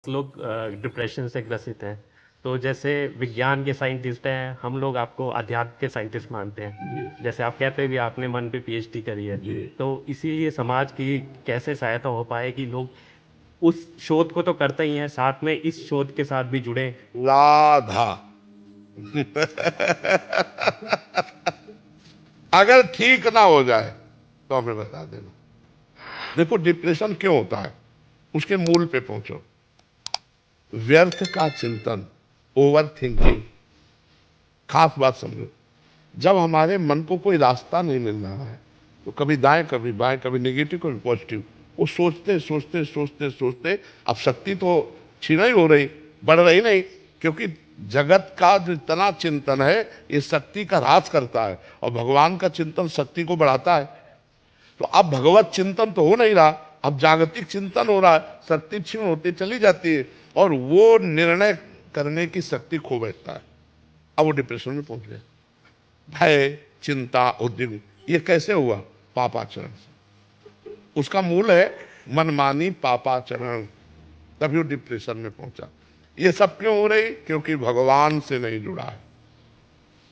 लोग डिप्रेशन से ग्रसित हैं। तो जैसे विज्ञान के साइंटिस्ट हैं, हम लोग आपको अध्यात्म के साइंटिस्ट मानते हैं। जैसे आप कहते हैं कि आपने मन पे पीएचडी करी है, जी। तो इसीलिए समाज की कैसे सहायता हो पाए कि लोग उस शोध को तो करते ही हैं, साथ में इस शोध के साथ भी जुड़े। राधा अगर ठीक ना हो जाए तो हमें बता देना। देखो डिप्रेशन क्यों होता है, उसके मूल पे पहुंचो। व्यर्थ का चिंतन, ओवर थिंकिंग। खास बात समझो, जब हमारे मन को कोई रास्ता नहीं मिल रहा है तो कभी दाएं कभी बाएं, कभी नेगेटिव कभी पॉजिटिव, वो सोचते सोचते सोचते सोचते अब शक्ति तो छीना ही हो रही, बढ़ रही नहीं। क्योंकि जगत का जो इतना चिंतन है ये शक्ति का ह्रास करता है, और भगवान का चिंतन शक्ति को बढ़ाता है। तो अब भगवत चिंतन तो हो नहीं रहा, अब जागतिक चिंतन हो रहा है, शक्ति क्षीण होती चली जाती है और वो निर्णय करने की शक्ति खो बैठता है। अब वो डिप्रेशन में पहुंच गया। भय, चिंता, उद्विग्न, ये कैसे हुआ? पापाचरण से। उसका मूल है मनमानी पापाचरण, तभी वो डिप्रेशन में पहुंचा। ये सब क्यों हो रही? क्योंकि भगवान से नहीं जुड़ा है।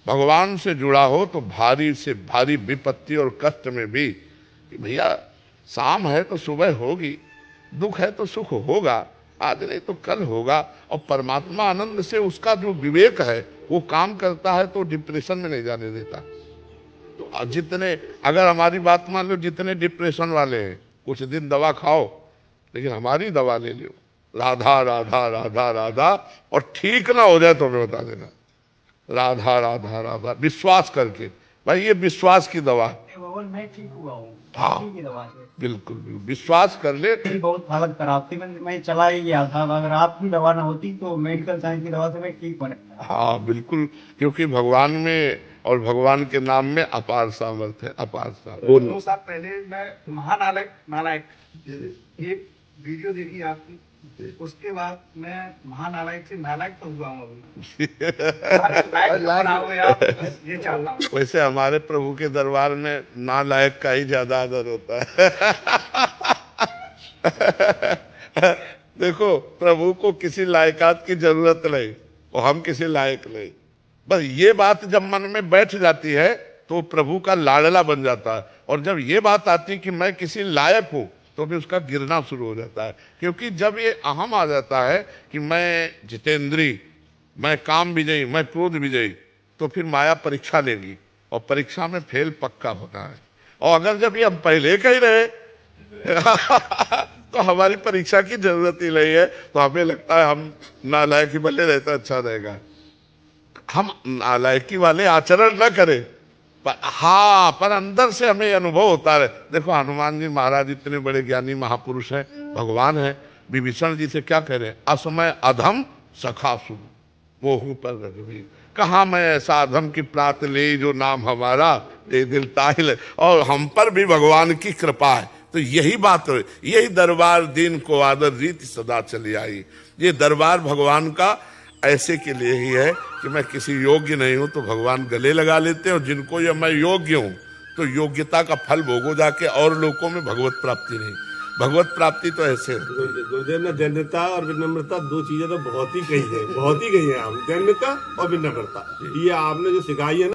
भगवान से जुड़ा हो तो भारी से भारी विपत्ति और कष्ट में भी भैया शाम है तो सुबह होगी, दुख है तो सुख होगा, आज नहीं तो कल होगा। और परमात्मा आनंद से उसका जो विवेक है वो काम करता है तो डिप्रेशन में नहीं जाने देता। तो जितने, अगर हमारी बात मान लो, जितने डिप्रेशन वाले हैं कुछ दिन दवा खाओ, लेकिन हमारी दवा ले लो, राधा राधा राधा राधा, और ठीक ना हो जाए तो हमें बता देना। राधा राधा राधा विश्वास करके, भाई ये विश्वास की दवा। मैं ठीक हुआ हूँ। हाँ की दवा से बिल्कुल, विश्वास कर ले। बहुत हालत खराब थी, मैं चला ही गया था। अगर आपकी दवा ना होती तो मेडिकल साइंस की दवा से मैं ठीक बने। हाँ बिल्कुल, क्योंकि भगवान में और भगवान के नाम में अपार सामर्थ्य है, अपार सामर्थ्य। 2 साल पहले मैं महानालक नालायक एक वीडियो देखी आपकी, उसके बाद मैं महानालायक से नालायक तो हुआ हूँ अभी। ये चाहता हूँ। वैसे हमारे प्रभु के दरबार में नालायक का ही ज्यादा आदर होता है। देखो प्रभु को किसी लायकात की जरूरत नहीं, और हम किसी लायक नहीं। बस ये बात जब मन में बैठ जाती है तो प्रभु का लाडला बन जाता है। और जब ये बात आती है कि मैं किसी लायक हूं तो भी उसका गिरना शुरू हो जाता है। क्योंकि जब ये अहम आ जाता है कि मैं जितेंद्री, मैं काम विजयी, मैं क्रोध विजयी, तो फिर माया परीक्षा लेगी और परीक्षा में फेल पक्का होना है। और अगर जब ये हम पहले कह रहे तो हमारी परीक्षा की जरूरत ही नहीं है। तो हमें लगता है हम नालायक ही बने रहता अच्छा रहेगा। हम नालायकी वाले आचरण न करें, हाँ, पर अंदर से हमें अनुभव होता है। देखो हनुमान जी महाराज इतने बड़े ज्ञानी महापुरुष हैं, भगवान हैं, विभीषण जी से क्या कह रहे हैं? असमय अधम सखा सुन मोहू पर रघुवीर, कहा मैं ऐसा अधम की प्रात ले जो नाम हमारा ते दिल ताहिल। और हम पर भी भगवान की कृपा है। तो यही बात है, यही दरबार दीन को आदर रीति सदा चली आई। ये दरबार भगवान का ऐसे के लिए ही है कि मैं किसी योग्य नहीं हूं तो भगवान गले लगा लेते हैं, और जिनको ये मैं योग्य हूं तो योग्यता का फल भोगो जाके, और लोगों में भगवत प्राप्ति नहीं। भगवत प्राप्ति तो ऐसे है। गुरुदेव ने दैन्यता और विनम्रता दो चीजें तो बहुत ही कही है, बहुत ही कही है। आप दैन्यता और विनम्रता, ये आपने जो सिखाई है ना,